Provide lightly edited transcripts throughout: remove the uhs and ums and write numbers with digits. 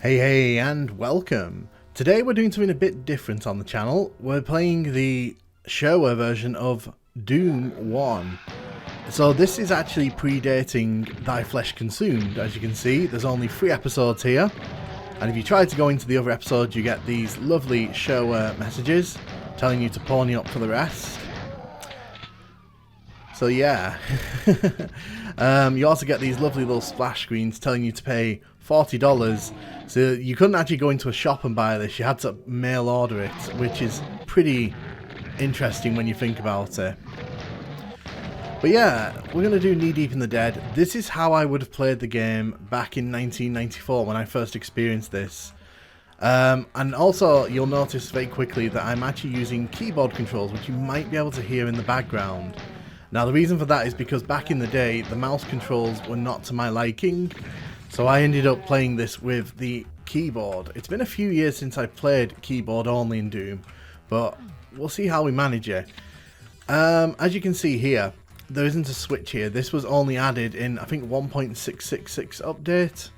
Hey and welcome. Today we're doing something a bit different on the channel. We're playing the Shareware version of Doom 1. So this is actually predating Thy Flesh Consumed. As you can see, there's only 3 episodes here. And if you try to go into the other episodes, you get these lovely Shareware messages telling you to pony up for the rest. So yeah, you also get these lovely little splash screens telling you to pay $40. So you couldn't actually go into a shop and buy this, you had to mail order it, which is pretty interesting when you think about it. But yeah, we're going to do Knee Deep in the Dead. This is how I would have played the game back in 1994 when I first experienced this. And also, you'll notice very quickly that I'm actually using keyboard controls, which you might be able to hear in the background. Now the reason for that is because back in the day, the mouse controls were not to my liking, so I ended up playing this with the keyboard. It's been a few years since I played keyboard only in Doom, but we'll see how we manage it. As you can see here, there isn't a switch here. This was only added in, I think, 1.666 update.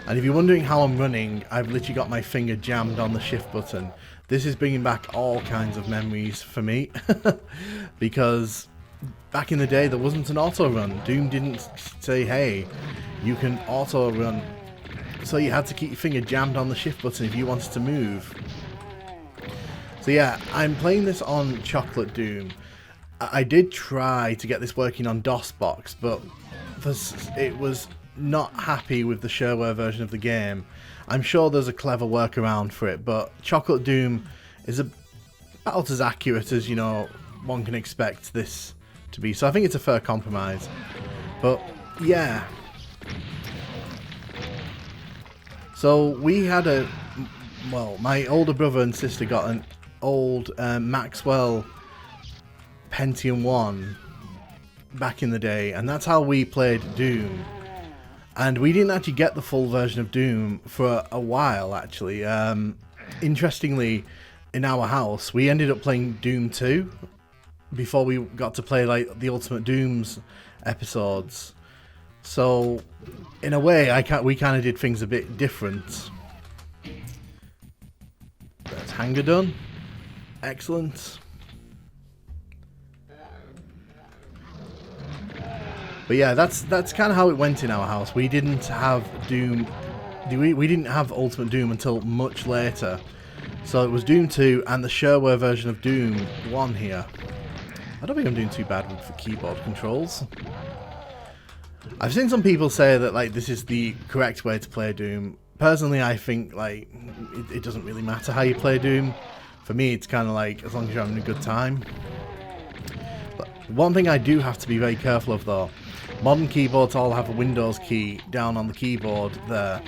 And if you're wondering how I'm running, I've literally got my finger jammed on the shift button. This is bringing back all kinds of memories for me, because back in the day there wasn't an auto run. Doom didn't say, hey, you can auto run, so you had to keep your finger jammed on the shift button if you wanted to move. So yeah, I'm playing this on Chocolate Doom. I did try to get this working on DOSBox, but it was not happy with the Shareware version of the game. I'm sure there's a clever workaround for it, but Chocolate Doom is about as accurate as, you know, one can expect this to be. So I think it's a fair compromise. But yeah. So we had my older brother and sister got an old Maxwell Pentium 1 back in the day, and that's how we played Doom. And we didn't actually get the full version of Doom for a while, actually. Interestingly, in our house, we ended up playing Doom 2 before we got to play like the Ultimate Dooms episodes. So, in a way, we kind of did things a bit different. That's Hanger done. Excellent. But yeah, that's kind of how it went in our house. We didn't have Doom. We didn't have Ultimate Doom until much later. So it was Doom 2 and the Shareware version of Doom 1 here. I don't think I'm doing too bad with the keyboard controls. I've seen some people say that like this is the correct way to play Doom. Personally, I think like it doesn't really matter how you play Doom. For me, it's kind of like as long as you're having a good time. But one thing I do have to be very careful of though. Modern keyboards all have a Windows key down on the keyboard there,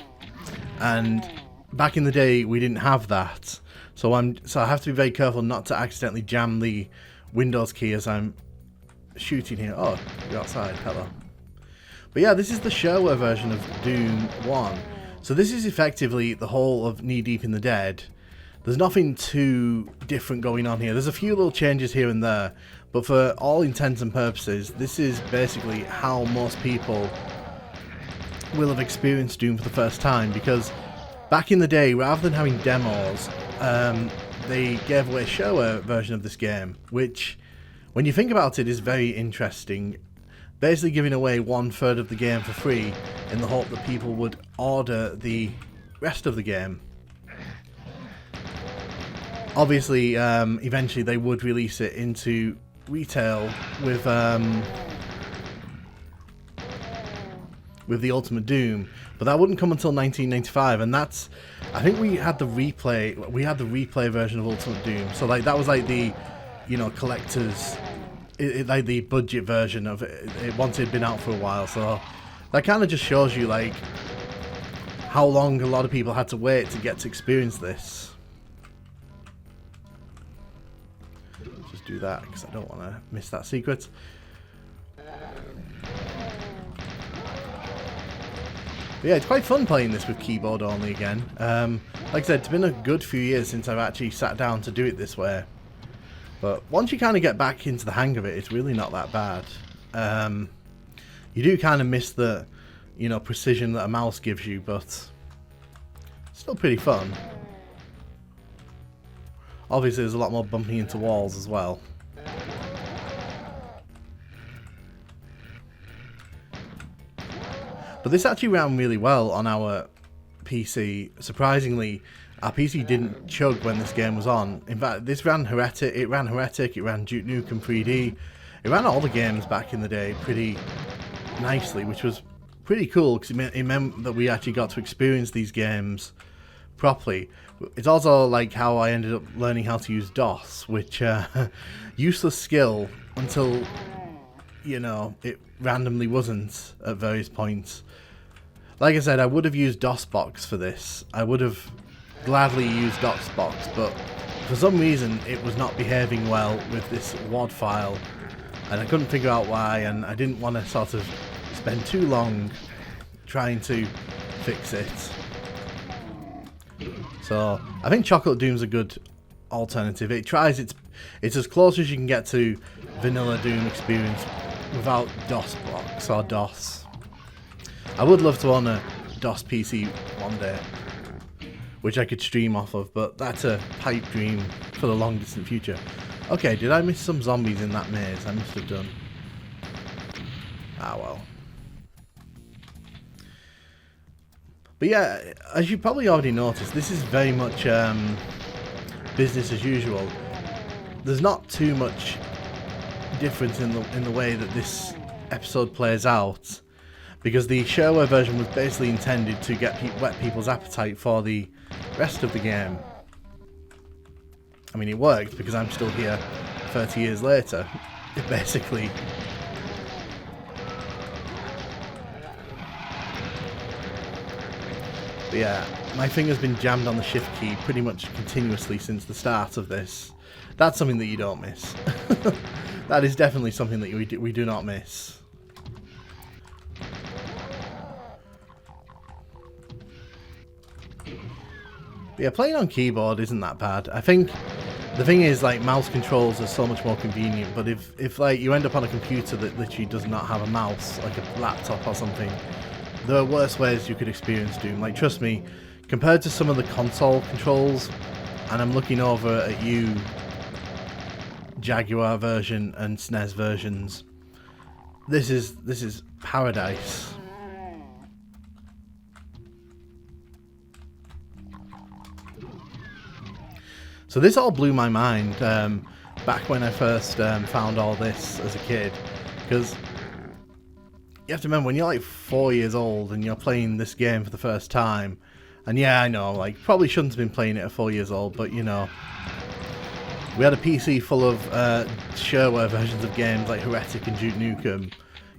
and back in the day we didn't have that. So I have to be very careful not to accidentally jam the Windows key as I'm shooting here. Oh, you're outside. Hello. But yeah, this is the Shareware version of Doom 1. So this is effectively the whole of Knee Deep in the Dead. There's nothing too different going on here. There's a few little changes here and there, but for all intents and purposes, this is basically how most people will have experienced Doom for the first time, because back in the day, rather than having demos, they gave away a Shareware version of this game, which, when you think about it, is very interesting. Basically giving away 1/3 of the game for free in the hope that people would order the rest of the game. Obviously, eventually they would release it into retail with the Ultimate Doom, but that wouldn't come until 1995, and that's, I think we had the replay version of Ultimate Doom, so like that was like the, you know, collector's, like the budget version of it once it had been out for a while. So that kind of just shows you like how long a lot of people had to wait to get to experience this. Do that because I don't want to miss that secret. But yeah, it's quite fun playing this with keyboard only again. Like I said, it's been a good few years since I've actually sat down to do it this way. But once you kind of get back into the hang of it, it's really not that bad. You do kind of miss the you know, precision that a mouse gives you, but still pretty fun. Obviously there's a lot more bumping into walls as well. But this actually ran really well on our PC. Surprisingly, our PC didn't chug when this game was on. In fact, this ran Heretic, it ran Duke Nukem 3D. It ran all the games back in the day pretty nicely, which was pretty cool because it meant that we actually got to experience these games properly. It's also like how I ended up learning how to use DOS, which useless skill until, you know, it randomly wasn't at various points. Like I said, I would have used DOSBox for this. I would have gladly used DOSBox, but for some reason it was not behaving well with this WAD file, and I couldn't figure out why, and I didn't want to sort of spend too long trying to fix it. So I think Chocolate Doom's a good alternative. It tries it's as close as you can get to vanilla Doom experience without DOSBox or DOS. I would love to own a DOS PC one day, which I could stream off of, but that's a pipe dream for the long distant future. Okay, did I miss some zombies in that maze? I must have done. Ah well. But yeah, as you probably already noticed, this is very much business as usual. There's not too much difference in the way that this episode plays out, because the Shareware version was basically intended to whet people's appetite for the rest of the game. I mean, it worked because I'm still here 30 years later, basically. But yeah, my finger's been jammed on the shift key pretty much continuously since the start of this. That's something that you don't miss. That is definitely something that we do not miss. But yeah, playing on keyboard isn't that bad. I think the thing is, like, mouse controls are so much more convenient, but if like you end up on a computer that literally does not have a mouse, like a laptop or something, there are worse ways you could experience Doom. Like, trust me, compared to some of the console controls, and I'm looking over at you, Jaguar version and SNES versions, this is paradise. So this all blew my mind back when I first found all this as a kid, because you have to remember, when you're like 4 years old and you're playing this game for the first time, and yeah, I know, like, probably shouldn't have been playing it at 4 years old, but you know, we had a PC full of Shareware versions of games like Heretic and Duke Nukem.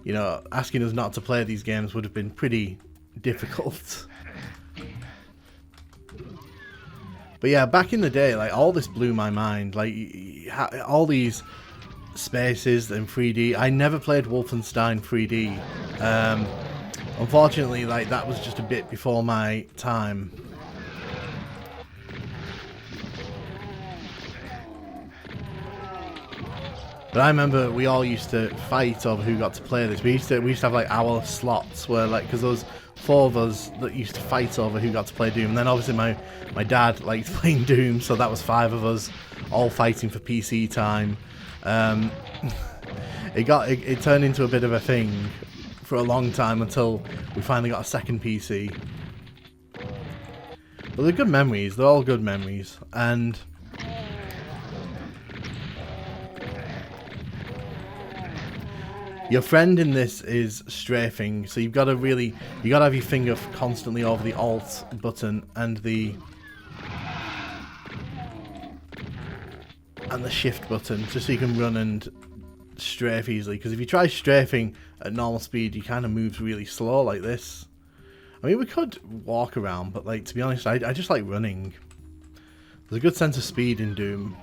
You know, asking us not to play these games would have been pretty difficult. But yeah, back in the day, like, all this blew my mind. Like, all these spaces in 3D. I never played Wolfenstein 3D. Unfortunately, like, that was just a bit before my time. But I remember we all used to fight over who got to play this. We used to have like hour slots where, like, because there was 4 of us that used to fight over who got to play Doom, and then obviously my dad liked playing Doom, so that was 5 of us all fighting for PC time. It turned into a bit of a thing for a long time until we finally got a second PC. But they're good memories. They're all good memories, and your friend in this is strafing, so you gotta have your finger constantly over the Alt button and the Shift button, just so you can run and strafe easily. Because if you try strafing at normal speed, you kind of moves really slow like this. I mean, we could walk around, but, like, to be honest, I just like running. There's a good sense of speed in Doom.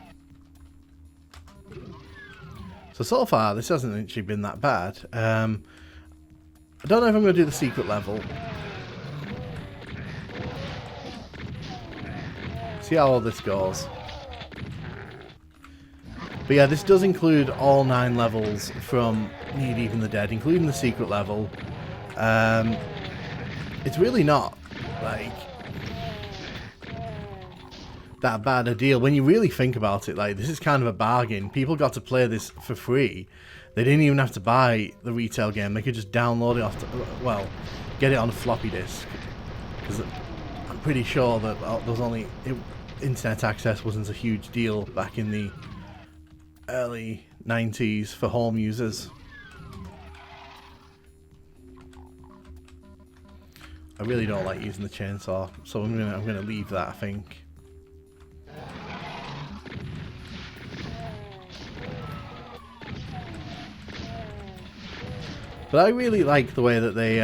So far, this hasn't actually been that bad. I don't know if I'm going to do the secret level. See how all this goes. But yeah, this does include all 9 levels from Need Even the Dead, including the secret level. it's really not like that bad a deal when you really think about it. Like, this is kind of a bargain. People got to play this for free. They didn't even have to buy the retail game. They could just download it off well, get it on a floppy disk, because I'm pretty sure that there was only internet access wasn't a huge deal back in the early 90s for home users. I really don't like using the chainsaw, so I'm gonna leave that, I think. But I really like the way that they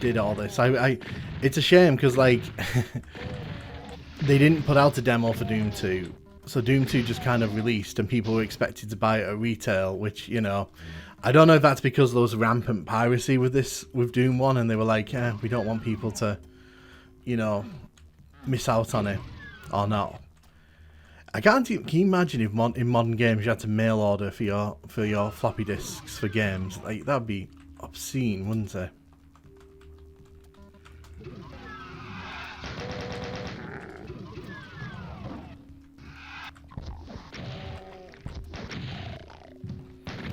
did all this. It's a shame because, like, they didn't put out a demo for Doom 2. So Doom 2 just kind of released and people were expected to buy it at retail, which, you know, I don't know if that's because there was rampant piracy with Doom 1 and they were like, we don't want people to, you know, miss out on it or not. Can you imagine if in modern games you had to mail order for your floppy disks for games? Like, that'd be obscene, wouldn't it?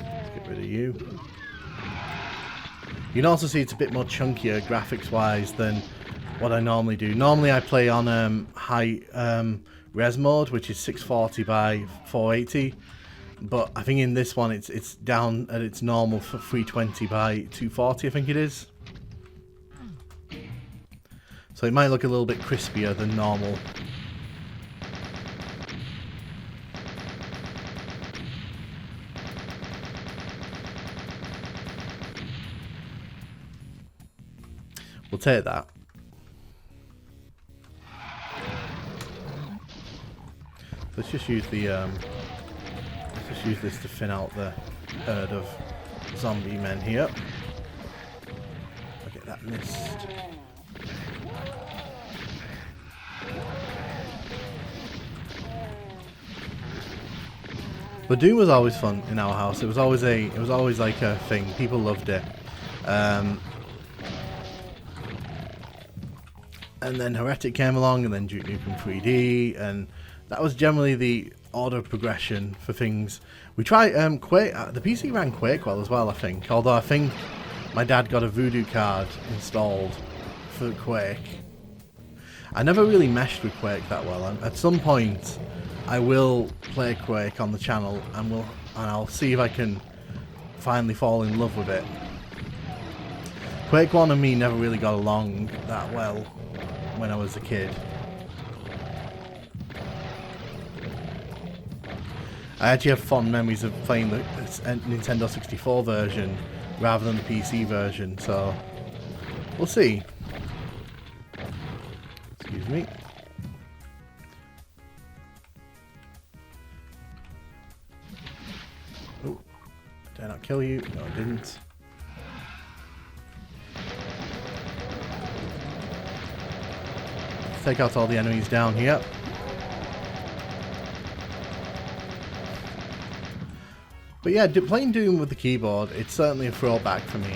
Let's get rid of you. You can also see it's a bit more chunkier graphics-wise than what I normally do. Normally I play on high res mode, which is 640 by 480, but I think in this one it's down at its normal for 320 by 240, I think it is. So it might look a little bit crispier than normal. We'll take that. Let's just use the let's just use this to thin out the herd of zombie men here. Okay, that missed. But Doom was always fun in our house. It was always like a thing. People loved it. And then Heretic came along, and then Duke Nukem 3D, and that was generally the order of progression for things. We tried Quake. The PC ran Quake well as well, I think. Although I think my dad got a Voodoo card installed for Quake. I never really meshed with Quake that well. At some point, I will play Quake on the channel, and I'll see if I can finally fall in love with it. Quake 1 and me never really got along that well when I was a kid. I actually have fond memories of playing the Nintendo 64 version rather than the PC version, so we'll see. Excuse me. Oh, did I not kill you? No, I didn't. Let's take out all the enemies down here. But yeah, playing Doom with the keyboard, it's certainly a throwback for me.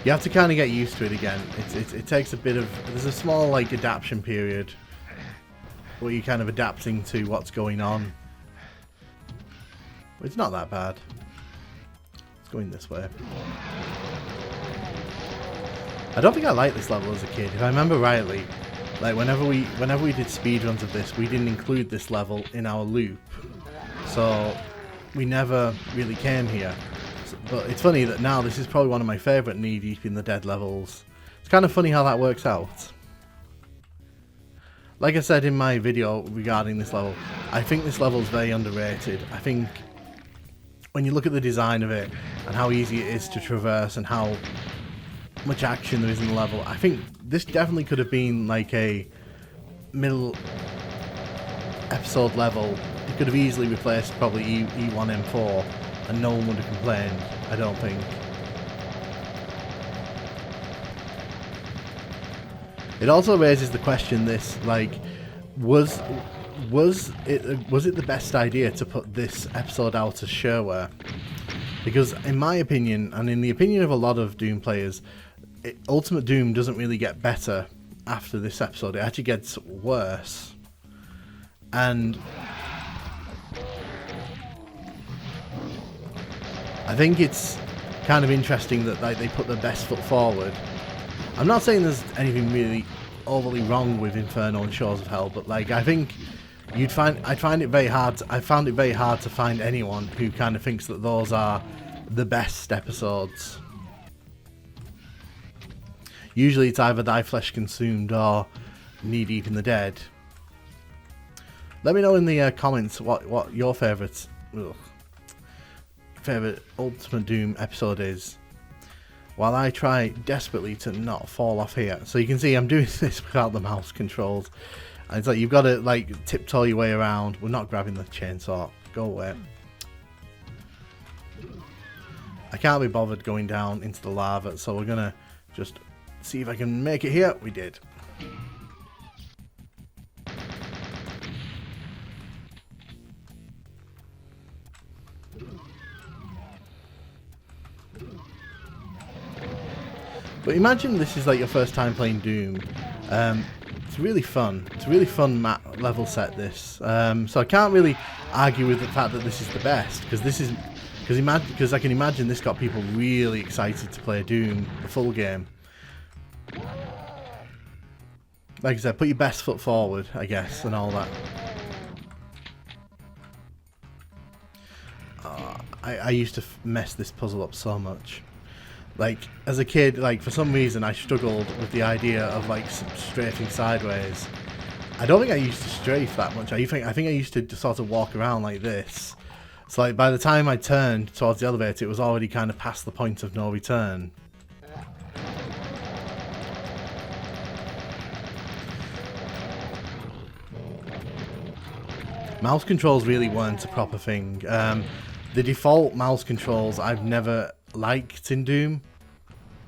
You have to kind of get used to it again. It takes a bit of... There's a small, like, adaptation period where you're kind of adapting to what's going on. But it's not that bad. It's going this way. I don't think I liked this level as a kid. If I remember rightly, like, whenever we did speedruns of this, we didn't include this level in our loop. So we never really came here. But it's funny that now this is probably one of my favourite Knee Deep in the Dead levels. It's kind of funny how that works out. Like I said in my video regarding this level, I think this level is very underrated. I think when you look at the design of it and how easy it is to traverse and how much action there is in the level, I think this definitely could have been like a middle episode level. It could have easily replaced probably E1 M4 and no one would have complained, I don't think. It also raises the question, this, like, was it the best idea to put this episode out as shareware? Because in my opinion, and in the opinion of a lot of Doom players, Ultimate Doom doesn't really get better after this episode. It actually gets worse. And I think it's kind of interesting that like they put their best foot forward. I'm not saying there's anything really overly wrong with Inferno and Shores of Hell, but like I think I'd find it very hard. I found it very hard to find anyone who kind of thinks that those are the best episodes. Usually it's either Thy Flesh Consumed or Knee Deep in the Dead. Let me know in the comments what your favourite Ultimate Doom episode is, while I try desperately to not fall off here. So you can see I'm doing this without the mouse controls. And it's like you've got to like tiptoe your way around. We're not grabbing the chainsaw. Go away. I can't be bothered going down into the lava, so we're gonna just see if I can make it here. We did. But imagine this is like your first time playing Doom. It's really fun. It's a really fun level set, this. So I can't really argue with the fact that this is the best, because I can imagine this got people really excited to play Doom, the full game. Like I said, put your best foot forward, I guess, and all that. I used to mess this puzzle up so much. Like, as a kid, like, for some reason I struggled with the idea of, like, strafing sideways. I don't think I used to strafe that much. I think I used to sort of walk around like this. So, like, by the time I turned towards the elevator, it was already kind of past the point of no return. Mouse controls really weren't a proper thing. The default mouse controls I've never liked in Doom.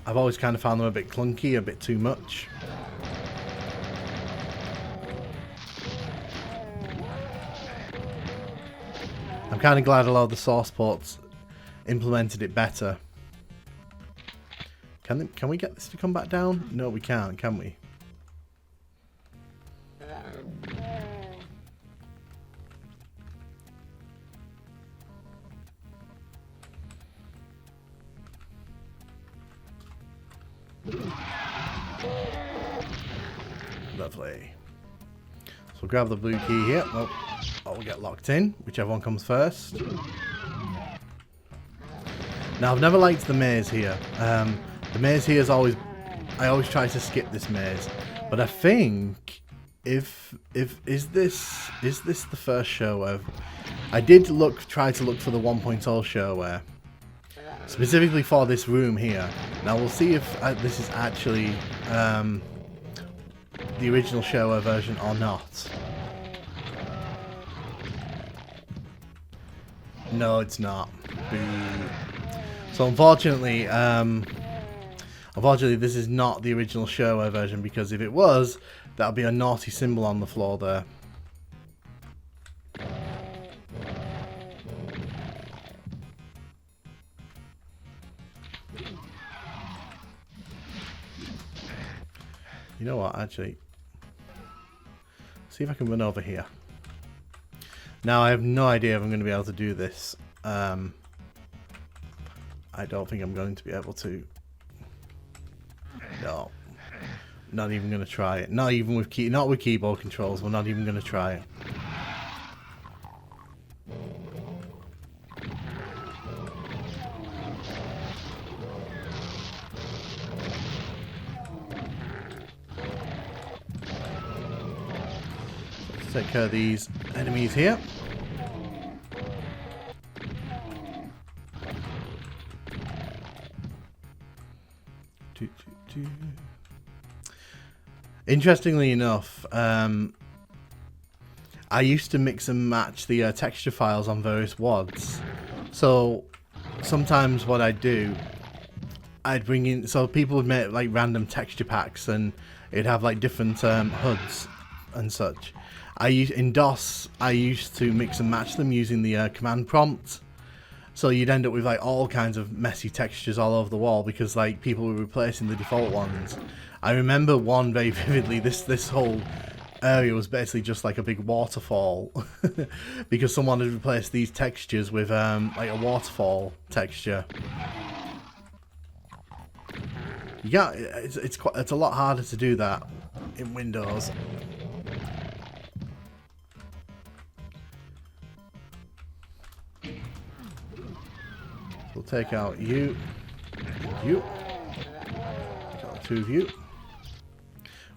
I've always kind of found them a bit clunky, a bit too much. I'm kind of glad a lot of the source ports implemented it better. Can we get this to come back down? No, we can't, can we? Lovely. So we'll grab the blue key here. Oh, we'll get locked in, whichever one comes first. Now, I've never liked the maze here. The maze here is always... I always try to skip this maze. But I think... Is this the first Shareware? I did try to look for the 1.0 Shareware. Specifically for this room here. Now we'll see if this is actually the original Shareware version or not. No, it's not. Boo. So unfortunately, this is not the original Shareware version, because if it was, that would be a naughty symbol on the floor there. You know what, actually, see if I can run over here. Now, I have no idea if I'm going to be able to do this. I don't think I'm going to be able to. No. Not even going to try it. Not even with keyboard controls. We're not even going to try it. Let's take care of these enemies here. Interestingly enough, I used to mix and match the texture files on various WADs. So sometimes what I'd do, I'd bring in, so people would make like random texture packs, and it'd have like different HUDs and such. In DOS, I used to mix and match them using the command prompt. So you'd end up with like all kinds of messy textures all over the wall because like people were replacing the default ones. I remember one very vividly. This whole area was basically just like a big waterfall because someone had replaced these textures with like a waterfall texture. Yeah, it's a lot harder to do that in Windows. We'll take out you, you, take out the two of you.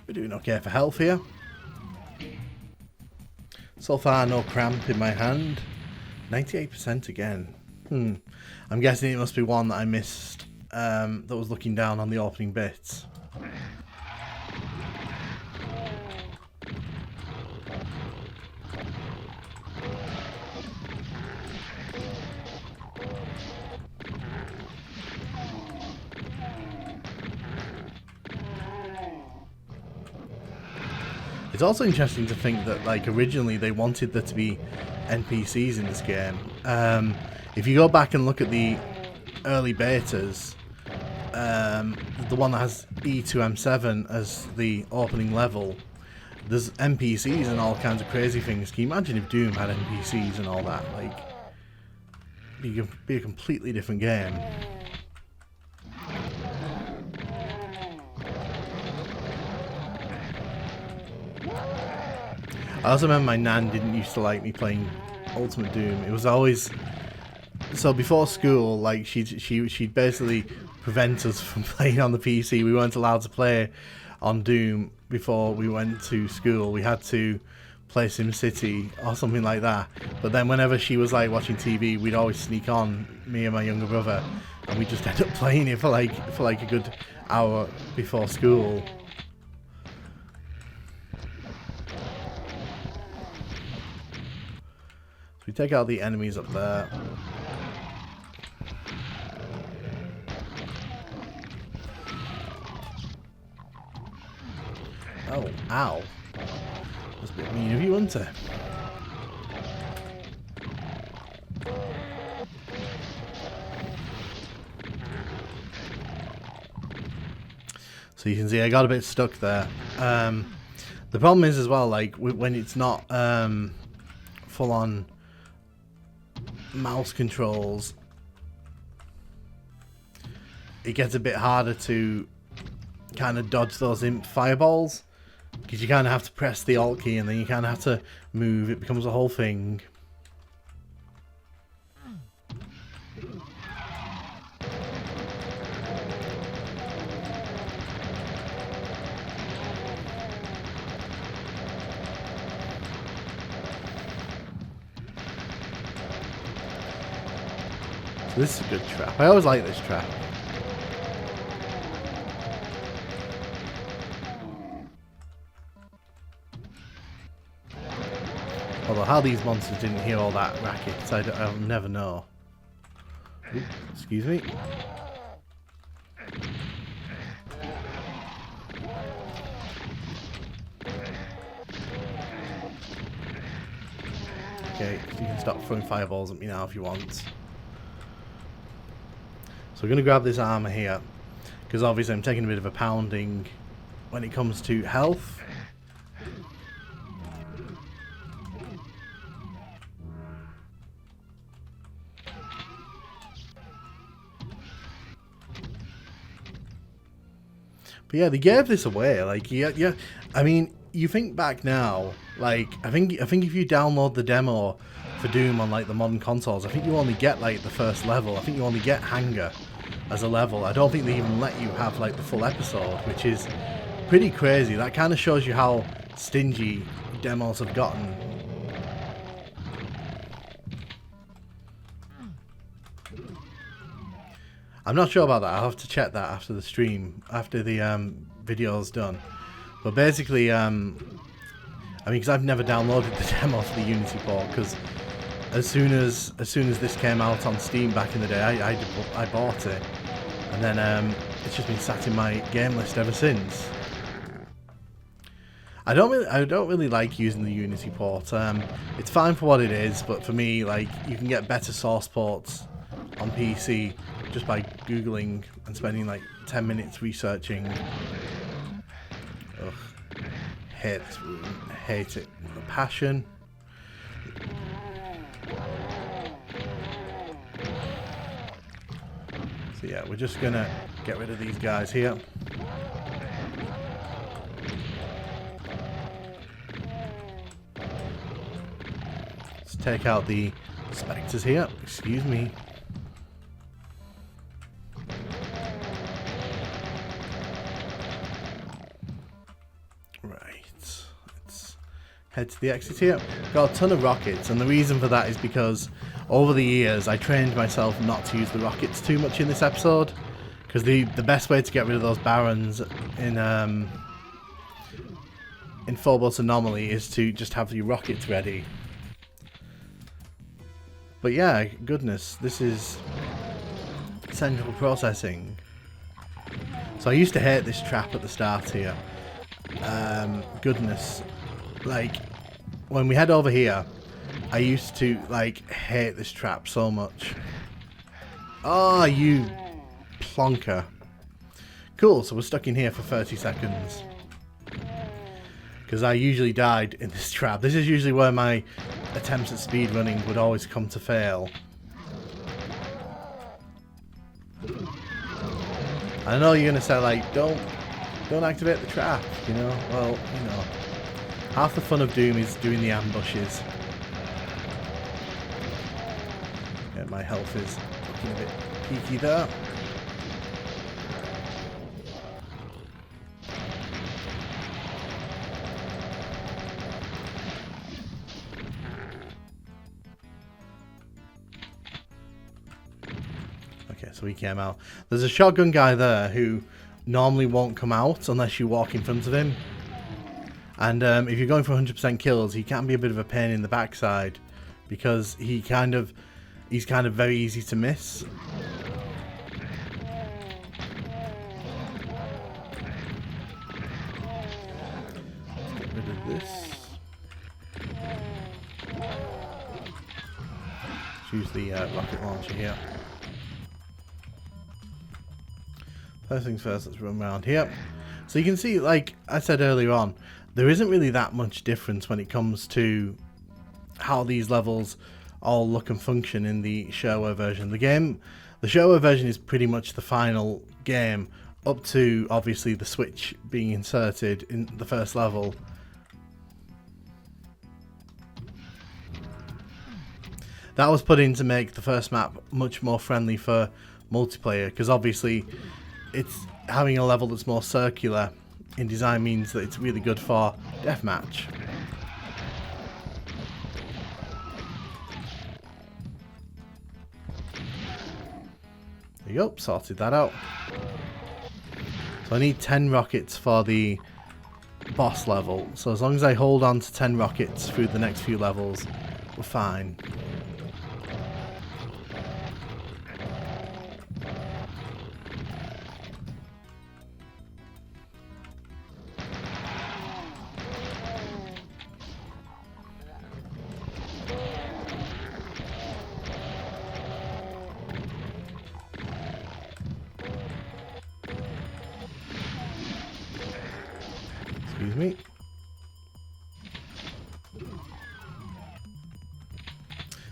We're doing okay for health here. So far, no cramp in my hand. 98% again. I'm guessing it must be one that I missed that was looking down on the opening bits. It's also interesting to think that, like, originally they wanted there to be NPCs in this game. If you go back and look at the early betas, the one that has E2M7 as the opening level, there's NPCs and all kinds of crazy things. Can you imagine if Doom had NPCs and all that? Like, it'd be a completely different game. I also remember my nan didn't used to like me playing Ultimate Doom. It was always... So before school, like, she'd basically prevent us from playing on the PC. We weren't allowed to play on Doom before we went to school. We had to play SimCity or something like that. But then whenever she was, like, watching TV, we'd always sneak on, me and my younger brother, and we just end up playing it for like a good hour before school. We take out the enemies up there. Oh, ow. That's a bit mean of you, isn't it? So you can see I got a bit stuck there. The problem is as well, like, when it's not full-on mouse controls, it gets a bit harder to kind of dodge those imp fireballs because you kind of have to press the alt key and then you kind of have to move. It becomes a whole thing. So this is a good trap. I always like this trap. Although how these monsters didn't hear all that racket, I'll never know. Oops, excuse me. Okay, you can stop throwing fireballs at me now if you want. So we're going to grab this armor here, because obviously I'm taking a bit of a pounding when it comes to health. But yeah, they gave this away. Like, yeah. I mean, you think back now, like, I think if you download the demo for Doom on like the modern consoles, I think you only get like the first level. I think you only get Hangar as a level. I don't think they even let you have like the full episode, which is pretty crazy. That kind of shows you how stingy demos have gotten. I'm not sure about that. I'll have to check that after the stream, after the video's done. But basically, I mean, because I've never downloaded the demo for the Unity port, because as soon as this came out on Steam back in the day, I bought it, and then it's just been sat in my game list ever since. I don't really like using the Unity port. It's fine for what it is, but for me, like, you can get better source ports on PC just by Googling and spending like 10 minutes researching. Ugh. Hate this room. Hate it with a passion. So yeah, we're just gonna get rid of these guys here. Let's take out the spectres here. Excuse me. Head to the exit here. Got a ton of rockets, and the reason for that is because over the years I trained myself not to use the rockets too much in this episode, because the best way to get rid of those barons in Phobos Anomaly is to just have your rockets ready. But yeah, goodness, this is central processing. So I used to hate this trap at the start here. Goodness. Like, when we head over here, I used to, like, hate this trap so much. Oh, you plonker. Cool, so we're stuck in here for 30 seconds. Because I usually died in this trap. This is usually where my attempts at speedrunning would always come to fail. I know you're going to say, like, don't activate the trap, you know? Well, you know. Half the fun of Doom is doing the ambushes. Yeah, my health is looking a bit peaky there. Okay, so he came out. There's a shotgun guy there who normally won't come out unless you walk in front of him. And if you're going for 100% kills, he can be a bit of a pain in the backside because he's kind of very easy to miss. Let's get rid of this. Let's use the rocket launcher here. First things first, let's run around here. So you can see, like I said earlier on, there isn't really that much difference when it comes to how these levels all look and function in the Shareware version. The Shareware version is pretty much the final game, up to obviously the switch being inserted in the first level. That was put in to make the first map much more friendly for multiplayer, because obviously it's having a level that's more circular in design means that it's really good for deathmatch. There you go, sorted that out. So I need 10 rockets for the boss level. So as long as I hold on to 10 rockets through the next few levels, we're fine. Excuse me.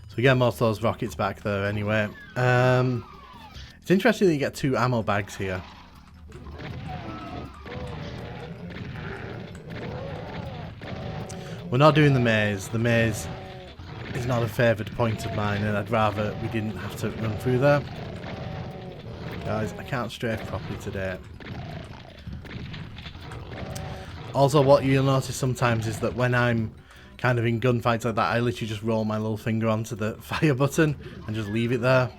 So we get most of those rockets back there anyway. It's interesting that you get 2 ammo bags here. We're not doing the maze. The maze is not a favoured point of mine, and I'd rather we didn't have to run through there. Guys, I can't strafe properly today. Also, what you'll notice sometimes is that when I'm kind of in gunfights like that, I literally just roll my little finger onto the fire button and just leave it there.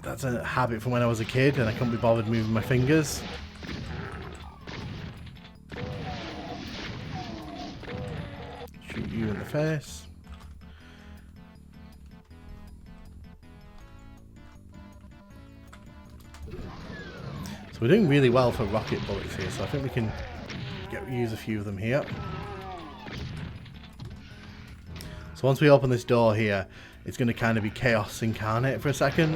That's a habit from when I was a kid and I couldn't be bothered moving my fingers. Shoot you in the face. So we're doing really well for rocket bullets here, so I think we can use a few of them here. So once we open this door here, it's going to kind of be chaos incarnate for a second.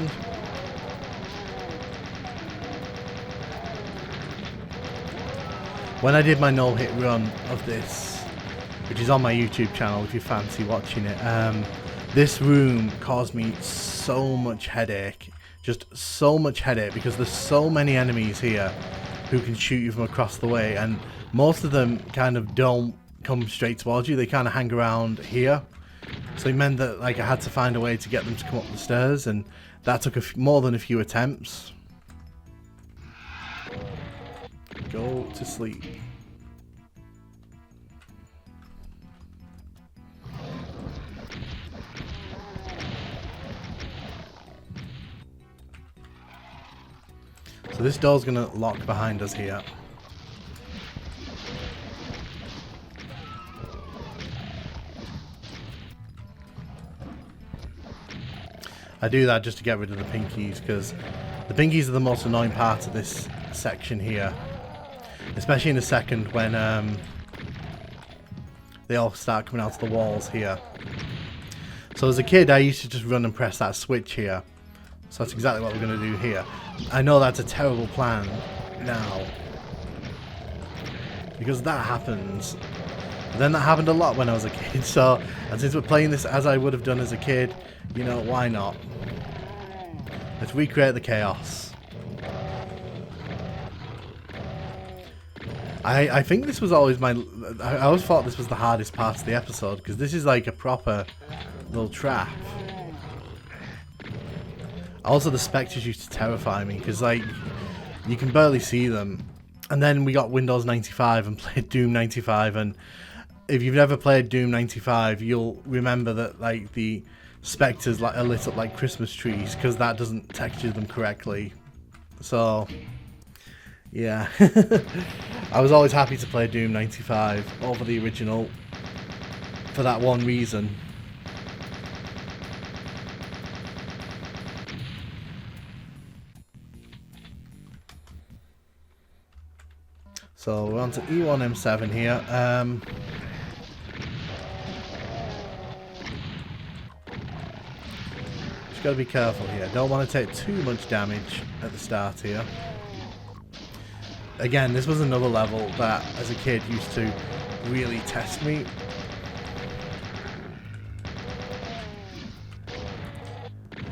When I did my no-hit run of this, which is on my YouTube channel if you fancy watching it, this room caused me so much headache. Just so much headache, because there's so many enemies here who can shoot you from across the way, and most of them kind of don't come straight towards you. They kind of hang around here. So it meant that like I had to find a way to get them to come up the stairs, and that took more than a few attempts. Go to sleep. So this door's gonna lock behind us here. I do that just to get rid of the pinkies, because the pinkies are the most annoying part of this section here. Especially in the second when they all start coming out of the walls here. So as a kid I used to just run and press that switch here. So that's exactly what we're going to do here. I know that's a terrible plan now, because that happens. But then that happened a lot when I was a kid, so, and since we're playing this as I would have done as a kid, you know, why not? Let's recreate the chaos. I think this was always I always thought this was the hardest part of the episode, because this is like a proper little trap. Also, the spectres used to terrify me, because like you can barely see them. And then we got Windows 95 and played Doom 95, and if you've never played Doom 95, you'll remember that like the spectres like are lit up like Christmas trees, because that doesn't texture them correctly. So yeah. I was always happy to play Doom 95 over the original for that one reason. So we're on to E1M7 here. Just gotta be careful here. Don't want to take too much damage at the start here. Again, this was another level that as a kid used to really test me.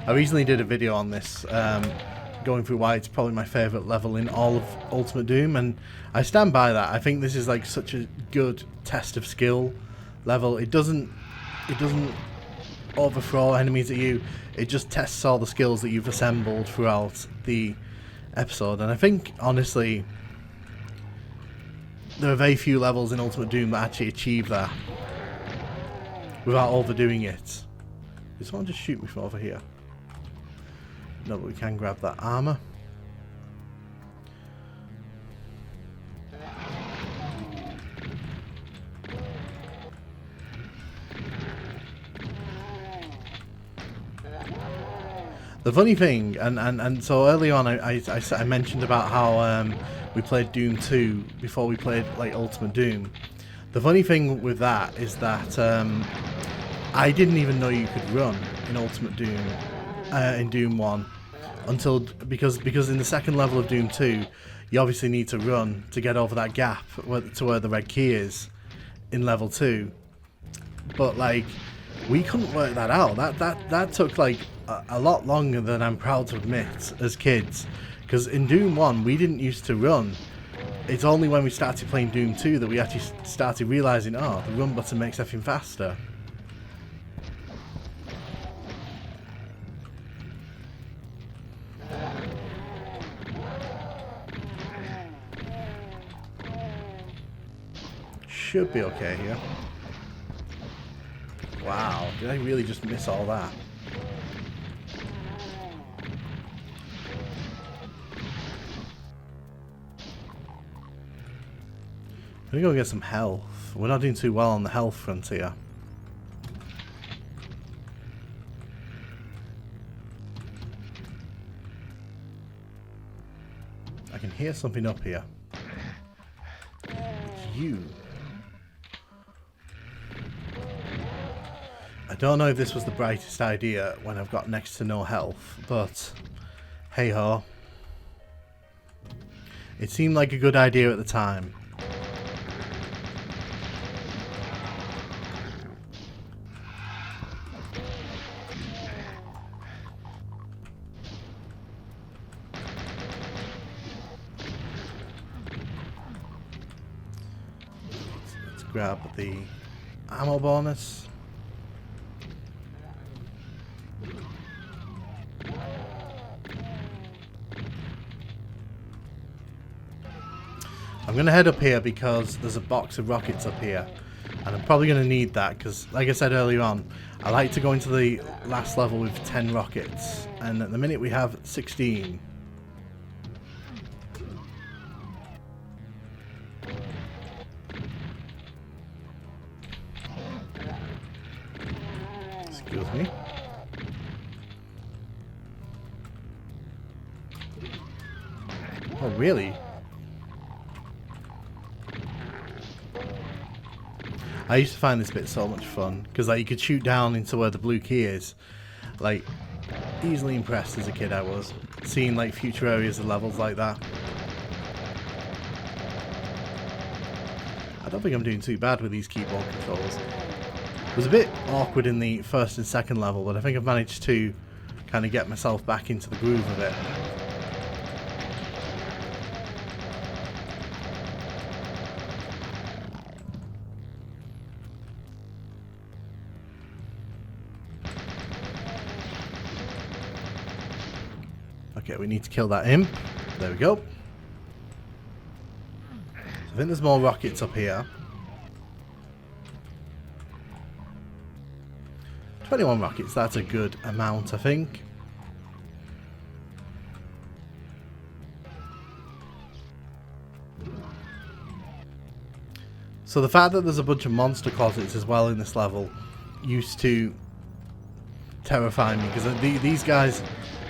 I recently did a video on this, going through why it's probably my favourite level in all of Ultimate Doom, and I stand by that. I think this is like such a good test of skill level. It doesn't overthrow enemies at you. It just tests all the skills that you've assembled throughout the episode, and I think honestly there are very few levels in Ultimate Doom that actually achieve that without overdoing it. Did someone just shoot me from over here? No, but we can grab that armor. The funny thing, and so early on I mentioned about how we played Doom 2 before we played like Ultimate Doom. The funny thing with that is that I didn't even know you could run in Ultimate Doom, in Doom 1, until because in the second level of Doom 2 you obviously need to run to get over that gap to where the red key is in level 2. But like we couldn't work that out. That took like a lot longer than I'm proud to admit as kids. Because in Doom 1, we didn't used to run. It's only when we started playing Doom 2 that we actually started realising, oh, the run button makes everything faster. Should be okay here. Wow, did I really just miss all that? I'm gonna go get some health. We're not doing too well on the health front here. I can hear something up here. It's you. I don't know if this was the brightest idea when I've got next to no health, but hey ho. It seemed like a good idea at the time. Let's grab the ammo bonus. I'm going to head up here because there's a box of rockets up here. And I'm probably going to need that because, like I said earlier on, I like to go into the last level with 10 rockets. And at the minute we have 16. Excuse me. Oh, really? I used to find this bit so much fun because like you could shoot down into where the blue key is. Like, easily impressed as a kid I was, seeing like future areas of levels like that. I don't think I'm doing too bad with these keyboard controls. It was a bit awkward in the first and second level, but I think I've managed to kind of get myself back into the groove of it. Okay, we need to kill that imp. There we go. So I think there's more rockets up here. 21 rockets, that's a good amount, I think. So the fact that there's a bunch of monster closets as well in this level used to terrify me, because these guys,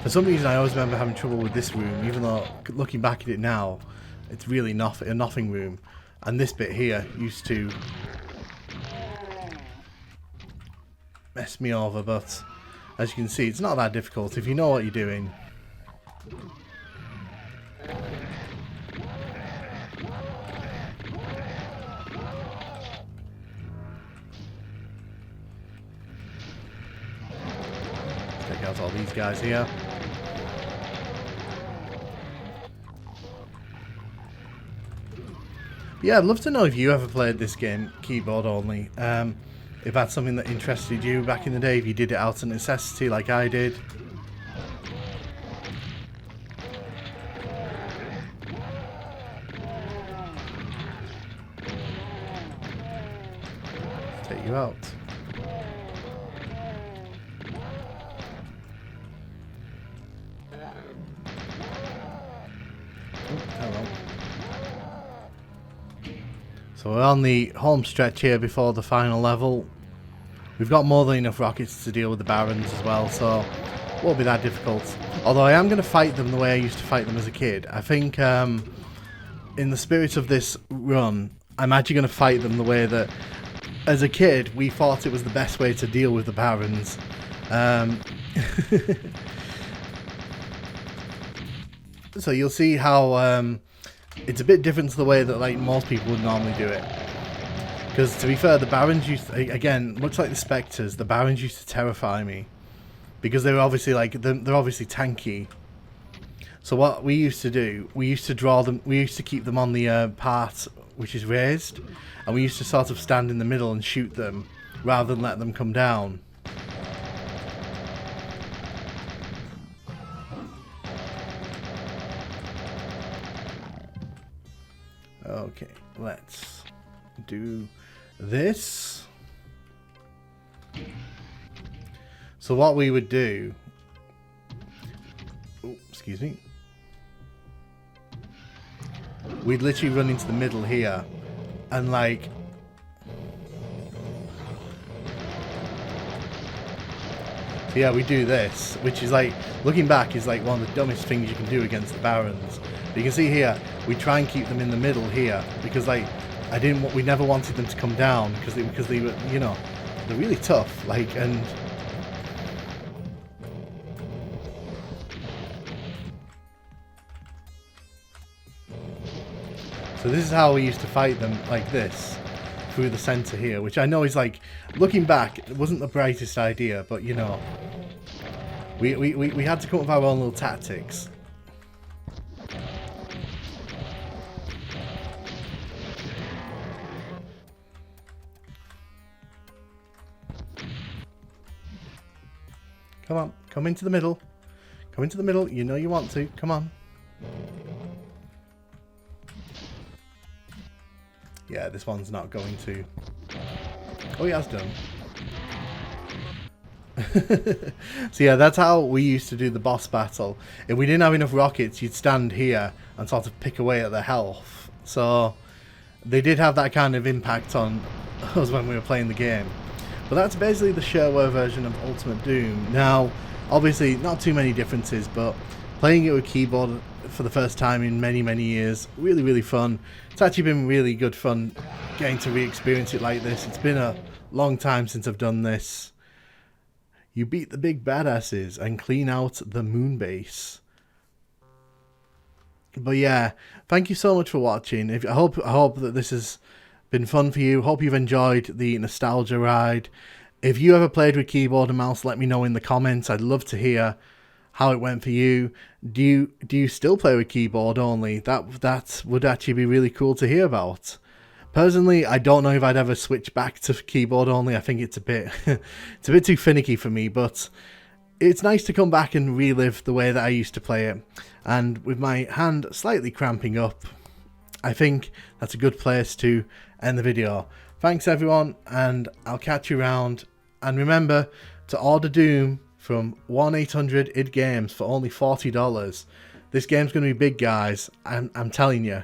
for some reason I always remember having trouble with this room, even though looking back at it now, it's really not a nothing room. And this bit here used to mess me over, but as you can see, it's not that difficult if you know what you're doing. Take out all these guys here. Yeah, I'd love to know if you ever played this game keyboard only. If that's something that interested you back in the day, if you did it out of necessity like I did. Take you out. Hello. So we're on the home stretch here before the final level. We've got more than enough rockets to deal with the barons as well, so it won't be that difficult. Although I am going to fight them the way I used to fight them as a kid. I think in the spirit of this run, I'm actually going to fight them the way that, as a kid, we thought it was the best way to deal with the barons. So you'll see how it's a bit different to the way that like most people would normally do it. Because to be fair, the barons used to, again, much like the spectres, the barons used to terrify me because they were obviously like they're obviously tanky. So what we used to do, we used to draw them, we used to keep them on the part which is raised, and we used to sort of stand in the middle and shoot them rather than let them come down. Okay, let's do this. So what we would do, oh, excuse me, we'd literally run into the middle here and like so yeah, we do this, which is like, looking back, is like one of the dumbest things you can do against the barons. But you can see here, we try and keep them in the middle here because like we never wanted them to come down because they were, you know, they're really tough. Like, and so this is how we used to fight them, like this, through the center here, which I know is, like, looking back, it wasn't the brightest idea, but you know, we had to come up with our own little tactics. Come on, come into the middle. Come into the middle, you know you want to, come on. Yeah, this one's not going to. Oh, he has done. So yeah, that's how we used to do the boss battle. If we didn't have enough rockets, you'd stand here and sort of pick away at the health. So they did have that kind of impact on us when we were playing the game. But that's basically the shareware version of Ultimate Doom. Now, obviously, not too many differences, but playing it with keyboard for the first time in many, many years, really, really fun. It's actually been really good fun getting to re-experience it like this. It's been a long time since I've done this. You beat the big badasses and clean out the moon base. But yeah, thank you so much for watching. I hope that this has been fun for you. Hope you've enjoyed the nostalgia ride. If you ever played with keyboard and mouse, let me know in the comments. I'd love to hear how it went for you. Do you still play with keyboard only? That would actually be really cool to hear about. Personally, I don't know if I'd ever switch back to keyboard only. I think it's a bit it's a bit too finicky for me, but it's nice to come back and relive the way that I used to play it. And with my hand slightly cramping up, I think that's a good place to end the video. Thanks everyone, and I'll catch you around. And remember to order Doom from 1-800-ID-GAMES for only $40. This game's going to be big, guys. I'm telling you.